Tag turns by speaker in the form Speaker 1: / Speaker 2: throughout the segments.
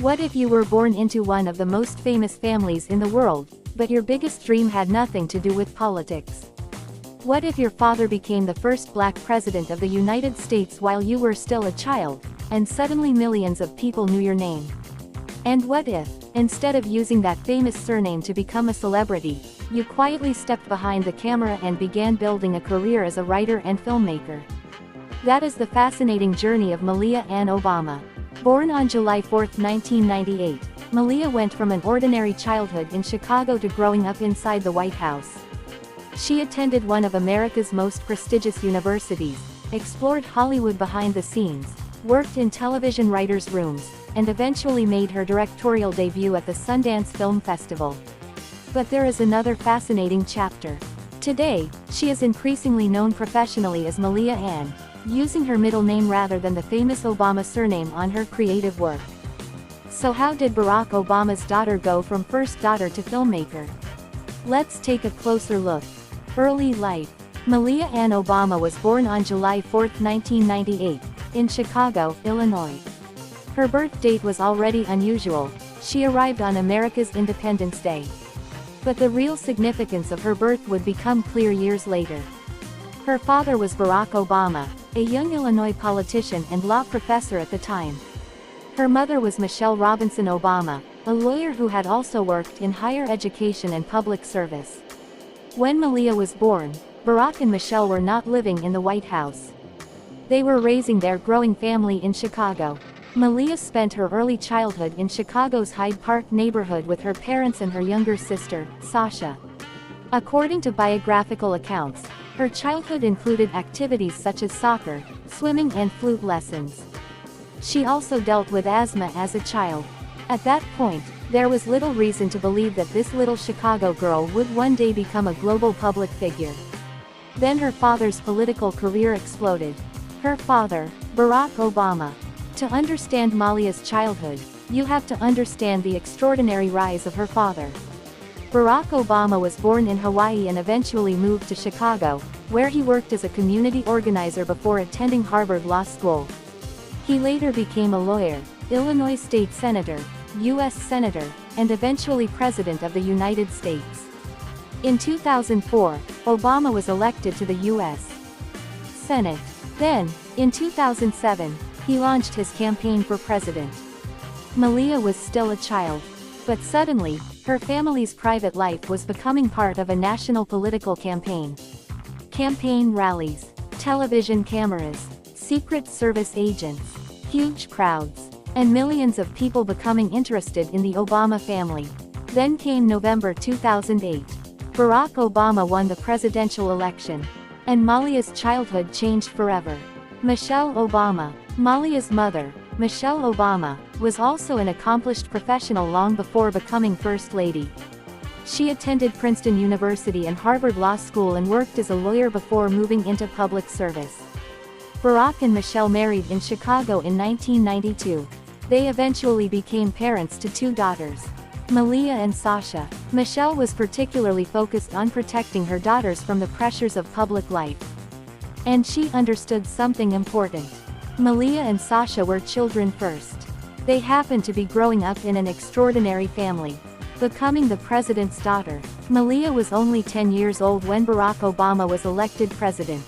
Speaker 1: What if you were born into one of the most famous families in the world, but your biggest dream had nothing to do with politics? What if your father became the first black president of the United States while you were still a child, and suddenly millions of people knew your name? And what if, instead of using that famous surname to become a celebrity, you quietly stepped behind the camera and began building a career as a writer and filmmaker? That is the fascinating journey of Malia Ann Obama. Born on July 4, 1998, Malia went from an ordinary childhood in Chicago to growing up inside the White House. She attended one of America's most prestigious universities, explored Hollywood behind the scenes, worked in television writers' rooms, and eventually made her directorial debut at the Sundance Film Festival. But there is another fascinating chapter. Today, she is increasingly known professionally as Malia Ann, using her middle name rather than the famous Obama surname on her creative work. So how did Barack Obama's daughter go from first daughter to filmmaker? Let's take a closer look. Early life. Malia Ann Obama was born on July 4, 1998, in Chicago, Illinois. Her birth date was already unusual. She arrived on America's Independence Day. But the real significance of her birth would become clear years later. Her father was Barack Obama, a young Illinois politician and law professor at the time. Her mother was Michelle Robinson Obama, a lawyer who had also worked in higher education and public service. When Malia was born, Barack and Michelle were not living in the White House. They were raising their growing family in Chicago. Malia spent her early childhood in Chicago's Hyde Park neighborhood with her parents and her younger sister, Sasha. According to biographical accounts, her childhood included activities such as soccer, swimming and flute lessons. She also dealt with asthma as a child. At that point, there was little reason to believe that this little Chicago girl would one day become a global public figure. Then her father's political career exploded. Her father, Barack Obama. To understand Malia's childhood, you have to understand the extraordinary rise of her father. Barack Obama was born in Hawaii and eventually moved to Chicago, where he worked as a community organizer before attending Harvard Law School. He later became a lawyer, Illinois State Senator, U.S. Senator, and eventually President of the United States. In 2004, Obama was elected to the U.S. Senate. Then, in 2007, he launched his campaign for president. Malia was still a child. But suddenly, her family's private life was becoming part of a national political campaign. Campaign rallies, television cameras, Secret Service agents, huge crowds, and millions of people becoming interested in the Obama family. Then came November 2008. Barack Obama won the presidential election. And Malia's childhood changed forever. Michelle Obama, Malia's mother, Michelle Obama, was also an accomplished professional long before becoming First Lady. She attended Princeton University and Harvard Law School and worked as a lawyer before moving into public service. Barack and Michelle married in Chicago in 1992. They eventually became parents to two daughters, Malia and Sasha. Michelle was particularly focused on protecting her daughters from the pressures of public life. And she understood something important. Malia and Sasha were children first. They happened to be growing up in an extraordinary family, becoming the president's daughter. Malia was only 10 years old when Barack Obama was elected president.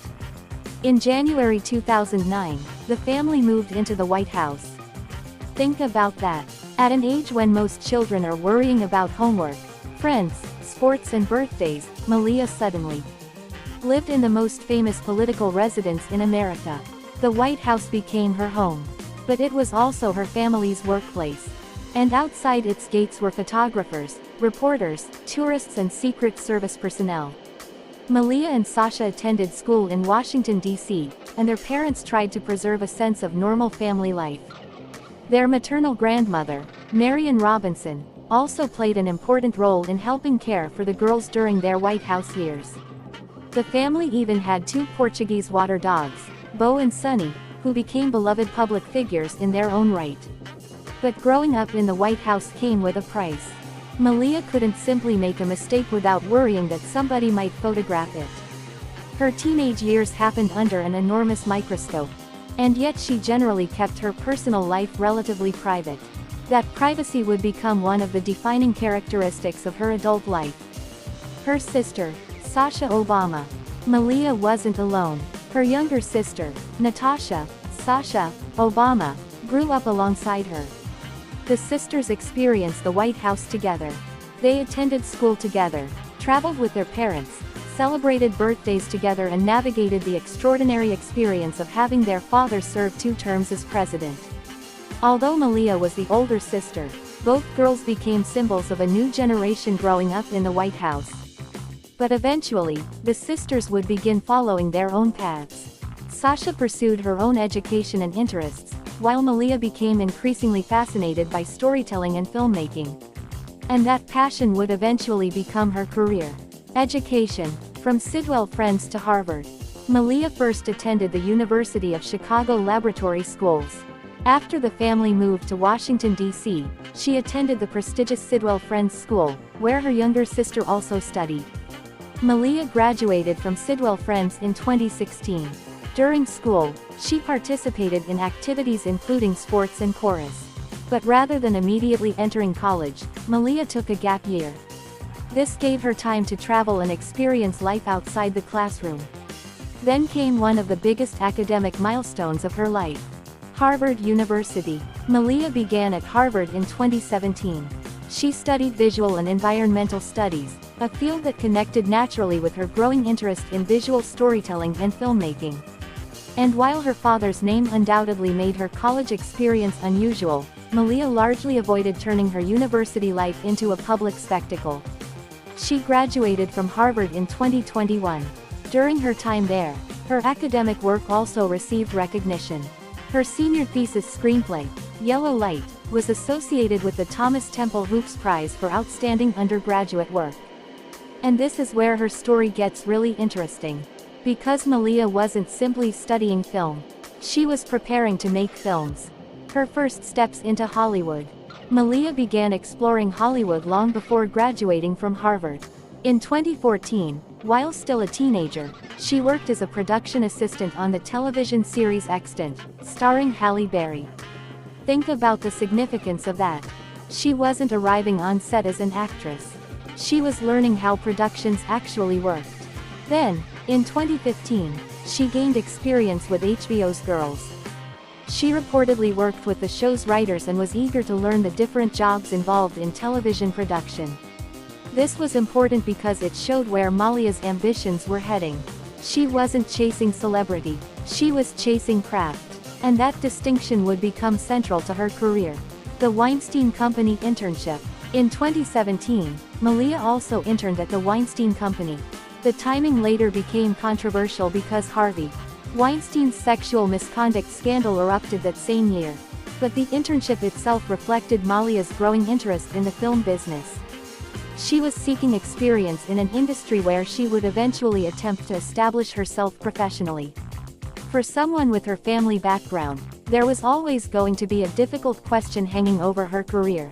Speaker 1: In January 2009, the family moved into the White House. Think about that. At an age when most children are worrying about homework, friends, sports and birthdays, Malia suddenly lived in the most famous political residence in America. The White House became her home. But it was also her family's workplace. And outside its gates were photographers, reporters, tourists and Secret Service personnel. Malia and Sasha attended school in Washington, D.C., and their parents tried to preserve a sense of normal family life. Their maternal grandmother, Marian Robinson, also played an important role in helping care for the girls during their White House years. The family even had two Portuguese water dogs, Bo and Sunny, who became beloved public figures in their own right. But growing up in the White House came with a price. Malia couldn't simply make a mistake without worrying that somebody might photograph it. Her teenage years happened under an enormous microscope. And yet she generally kept her personal life relatively private. That privacy would become one of the defining characteristics of her adult life. Her sister, Sasha Obama. Malia wasn't alone. Her younger sister, Natasha, Sasha, Obama, grew up alongside her. The sisters experienced the White House together. They attended school together, traveled with their parents, celebrated birthdays together and navigated the extraordinary experience of having their father serve 2 terms as president. Although Malia was the older sister, both girls became symbols of a new generation growing up in the White House. But eventually, the sisters would begin following their own paths. Sasha pursued her own education and interests, while Malia became increasingly fascinated by storytelling and filmmaking. And that passion would eventually become her career. Education. From Sidwell Friends to Harvard. Malia first attended the University of Chicago Laboratory Schools. After the family moved to Washington, D.C., she attended the prestigious Sidwell Friends School, where her younger sister also studied. Malia graduated from Sidwell Friends in 2016. During school, she participated in activities including sports and chorus. But rather than immediately entering college, Malia took a gap year. This gave her time to travel and experience life outside the classroom. Then came one of the biggest academic milestones of her life. Harvard University. Malia began at Harvard in 2017. She studied visual and environmental studies, a field that connected naturally with her growing interest in visual storytelling and filmmaking. And while her father's name undoubtedly made her college experience unusual, Malia largely avoided turning her university life into a public spectacle. She graduated from Harvard in 2021. During her time there, her academic work also received recognition. Her senior thesis screenplay, Yellow Light, was associated with the Thomas Temple Hoops Prize for Outstanding Undergraduate Work. And this is where her story gets really interesting. Because Malia wasn't simply studying film. She was preparing to make films. Her first steps into Hollywood. Malia began exploring Hollywood long before graduating from Harvard. In 2014, while still a teenager, she worked as a production assistant on the television series Extant, starring Halle Berry. Think about the significance of that. She wasn't arriving on set as an actress. She was learning how productions actually worked. Then, in 2015, she gained experience with HBO's Girls. She reportedly worked with the show's writers and was eager to learn the different jobs involved in television production. This was important because it showed where Malia's ambitions were heading. She wasn't chasing celebrity, she was chasing craft. And that distinction would become central to her career. The Weinstein Company internship. In 2017, Malia also interned at the Weinstein Company. The timing later became controversial because Harvey Weinstein's sexual misconduct scandal erupted that same year. But the internship itself reflected Malia's growing interest in the film business. She was seeking experience in an industry where she would eventually attempt to establish herself professionally. For someone with her family background, there was always going to be a difficult question hanging over her career.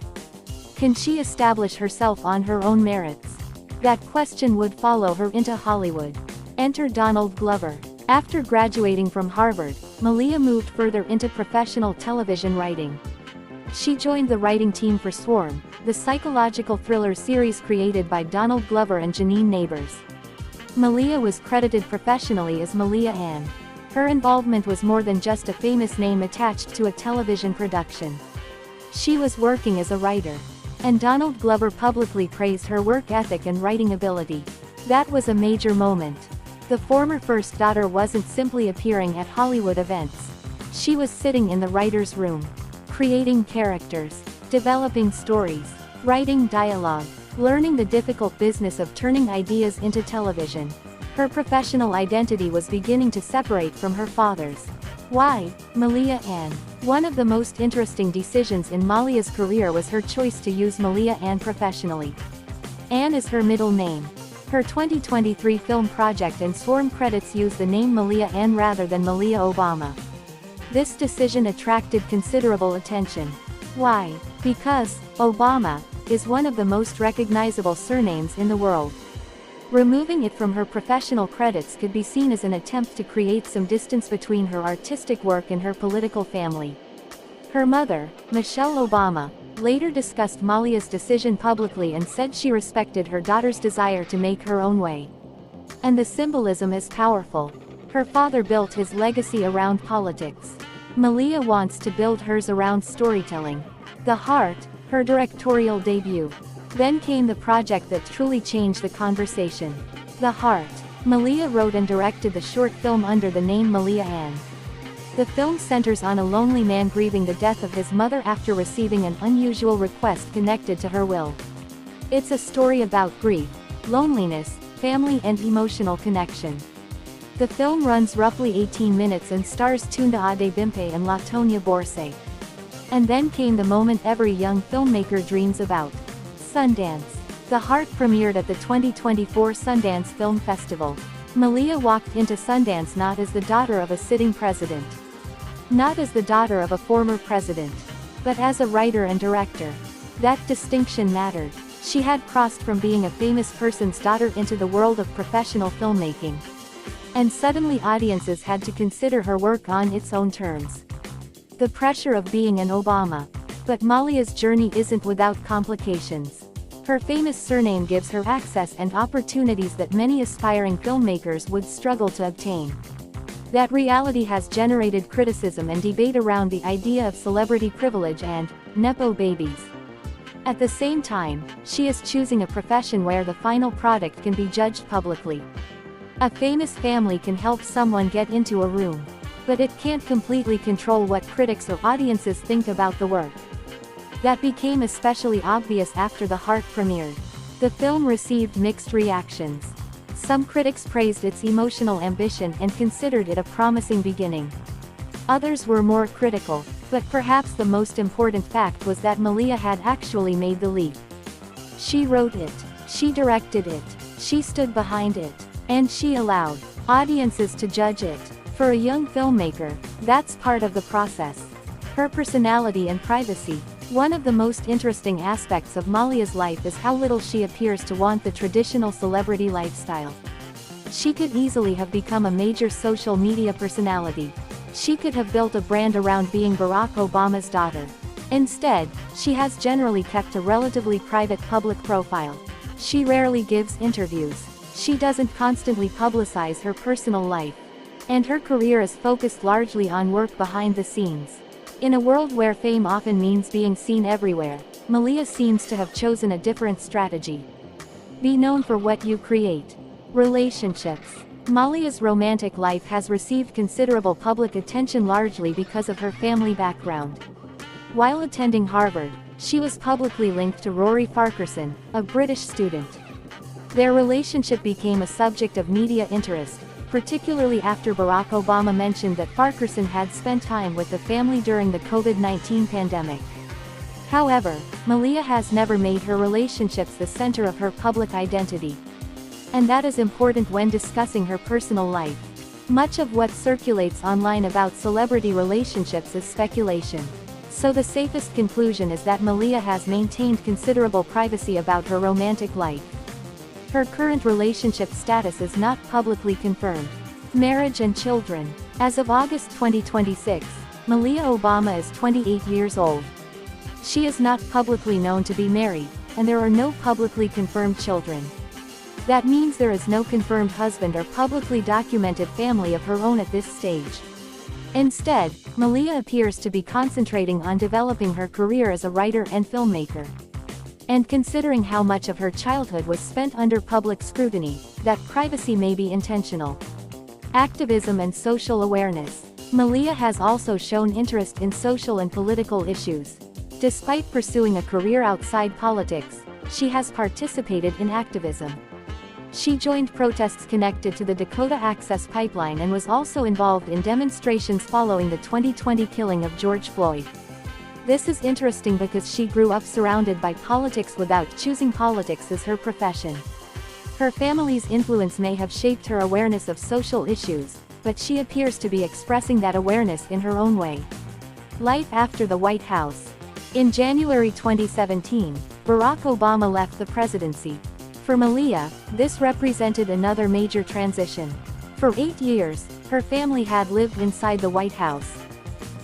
Speaker 1: Can she establish herself on her own merits? That question would follow her into Hollywood. Enter Donald Glover. After graduating from Harvard, Malia moved further into professional television writing. She joined the writing team for Swarm, the psychological thriller series created by Donald Glover and Janine Neighbors. Malia was credited professionally as Malia Ann. Her involvement was more than just a famous name attached to a television production. She was working as a writer. And Donald Glover publicly praised her work ethic and writing ability. That was a major moment. The former first daughter wasn't simply appearing at Hollywood events. She was sitting in the writer's room, creating characters, developing stories, writing dialogue, learning the difficult business of turning ideas into television. Her professional identity was beginning to separate from her father's. Why? Malia Ann. One of the most interesting decisions in Malia's career was her choice to use Malia Ann professionally. Ann is her middle name. Her 2023 film project and Swarm credits use the name Malia Ann rather than Malia Obama. This decision attracted considerable attention. Why? Because Obama is one of the most recognizable surnames in the world. Removing it from her professional credits could be seen as an attempt to create some distance between her artistic work and her political family. Her mother, Michelle Obama, later discussed Malia's decision publicly and said she respected her daughter's desire to make her own way. And the symbolism is powerful. Her father built his legacy around politics. Malia wants to build hers around storytelling. The Heart, her directorial debut. Then came the project that truly changed the conversation. The Heart. Malia wrote and directed the short film under the name Malia Ann. The film centers on a lonely man grieving the death of his mother after receiving an unusual request connected to her will. It's a story about grief, loneliness, family and emotional connection. The film runs roughly 18 minutes and stars Tunda Adebimpe and Latonya Borsay. And then came the moment every young filmmaker dreams about. Sundance. The Heart premiered at the 2024 Sundance Film Festival. Malia walked into Sundance not as the daughter of a sitting president. Not as the daughter of a former president. But as a writer and director. That distinction mattered. She had crossed from being a famous person's daughter into the world of professional filmmaking. And suddenly audiences had to consider her work on its own terms. The pressure of being an Obama. But Malia's journey isn't without complications. Her famous surname gives her access and opportunities that many aspiring filmmakers would struggle to obtain. That reality has generated criticism and debate around the idea of celebrity privilege and nepo babies. At the same time, she is choosing a profession where the final product can be judged publicly. A famous family can help someone get into a room, but it can't completely control what critics or audiences think about the work. That became especially obvious after The Heart premiered. The film received mixed reactions. Some critics praised its emotional ambition and considered it a promising beginning. Others were more critical, but perhaps the most important fact was that Malia had actually made the leap. She wrote it, she directed it, she stood behind it, and she allowed audiences to judge it. For a young filmmaker, that's part of the process. Her personality and privacy. One of the most interesting aspects of Malia's life is how little she appears to want the traditional celebrity lifestyle. She could easily have become a major social media personality. She could have built a brand around being Barack Obama's daughter. Instead, she has generally kept a relatively private public profile. She rarely gives interviews. She doesn't constantly publicize her personal life. And her career is focused largely on work behind the scenes. In a world where fame often means being seen everywhere, Malia seems to have chosen a different strategy. Be known for what you create. Relationships. Malia's romantic life has received considerable public attention largely because of her family background. While attending Harvard, she was publicly linked to Rory Farquharson, a British student. Their relationship became a subject of media interest, particularly after Barack Obama mentioned that Farquharson had spent time with the family during the COVID-19 pandemic. However, Malia has never made her relationships the center of her public identity. And that is important when discussing her personal life. Much of what circulates online about celebrity relationships is speculation. So the safest conclusion is that Malia has maintained considerable privacy about her romantic life. Her current relationship status is not publicly confirmed. Marriage and children. As of August 2026, Malia Obama is 28 years old. She is not publicly known to be married, and there are no publicly confirmed children. That means there is no confirmed husband or publicly documented family of her own at this stage. Instead, Malia appears to be concentrating on developing her career as a writer and filmmaker. And considering how much of her childhood was spent under public scrutiny, that privacy may be intentional. Activism and social awareness. Malia has also shown interest in social and political issues. Despite pursuing a career outside politics, she has participated in activism. She joined protests connected to the Dakota Access Pipeline and was also involved in demonstrations following the 2020 killing of George Floyd. This is interesting because she grew up surrounded by politics without choosing politics as her profession. Her family's influence may have shaped her awareness of social issues, but she appears to be expressing that awareness in her own way. Life after the White House. In January 2017, Barack Obama left the presidency. For Malia, this represented another major transition. For 8 years, her family had lived inside the White House.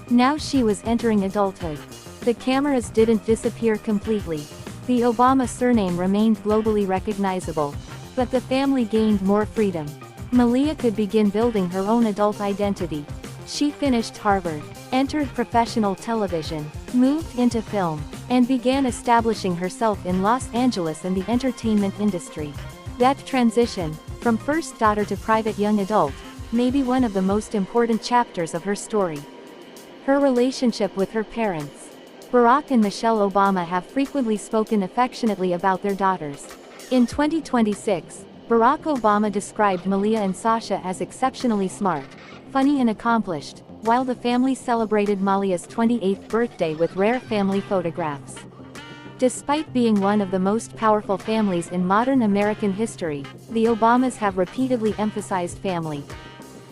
Speaker 1: Now she was entering adulthood. The cameras didn't disappear completely. The Obama surname remained globally recognizable. But the family gained more freedom. Malia could begin building her own adult identity. She finished Harvard, entered professional television, moved into film, and began establishing herself in Los Angeles and the entertainment industry. That transition, from first daughter to private young adult, may be one of the most important chapters of her story. Her relationship with her parents. Barack and Michelle Obama have frequently spoken affectionately about their daughters. In 2026, Barack Obama described Malia and Sasha as exceptionally smart, funny and accomplished, while the family celebrated Malia's 28th birthday with rare family photographs. Despite being one of the most powerful families in modern American history, the Obamas have repeatedly emphasized family.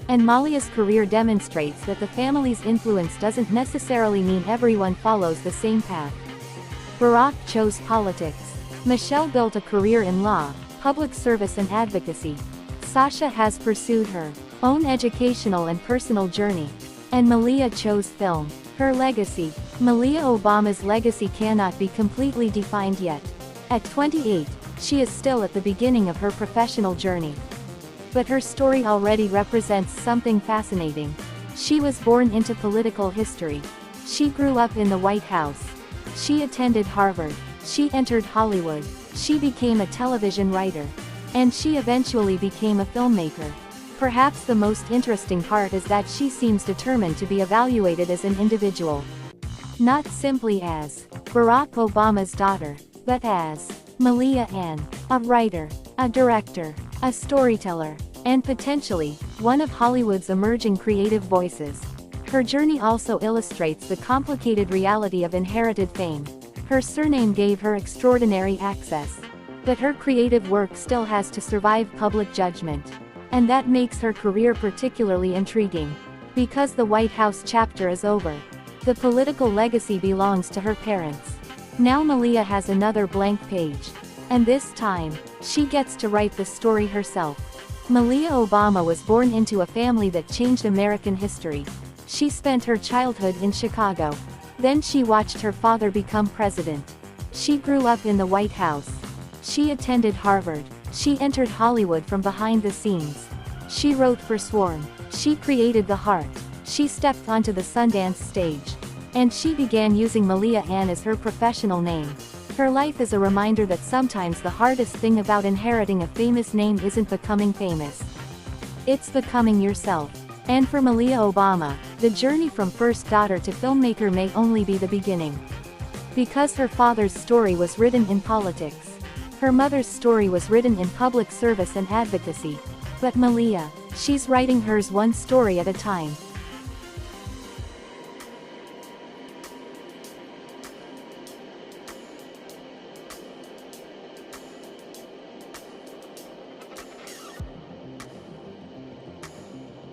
Speaker 1: And Malia's career demonstrates that the family's influence doesn't necessarily mean everyone follows the same path. Barack chose politics. Michelle built a career in law, public service and advocacy. Sasha has pursued her own educational and personal journey. And Malia chose film. Her legacy. Malia Obama's legacy cannot be completely defined yet. At 28, she is still at the beginning of her professional journey. But her story already represents something fascinating. She was born into political history. She grew up in the White House. She attended Harvard. She entered Hollywood. She became a television writer. And she eventually became a filmmaker. Perhaps the most interesting part is that she seems determined to be evaluated as an individual. Not simply as Barack Obama's daughter, but as Malia Ann, a writer, a director, a storyteller, and potentially one of Hollywood's emerging creative voices. Her journey also illustrates the complicated reality of inherited fame. Her surname gave her extraordinary access. But her creative work still has to survive public judgment. And that makes her career particularly intriguing. Because the White House chapter is over. The political legacy belongs to her parents. Now Malia has another blank page. And this time, she gets to write the story herself. Malia Obama was born into a family that changed American history. She spent her childhood in Chicago. Then she watched her father become president. She grew up in the White House. She attended Harvard. She entered Hollywood from behind the scenes. She wrote for Swarm. She created The Heart. She stepped onto the Sundance stage. And she began using Malia Ann as her professional name. Her life is a reminder that sometimes the hardest thing about inheriting a famous name isn't becoming famous. It's becoming yourself. And for Malia Obama, the journey from first daughter to filmmaker may only be the beginning. Because her father's story was written in politics. Her mother's story was written in public service and advocacy. But Malia, she's writing hers one story at a time.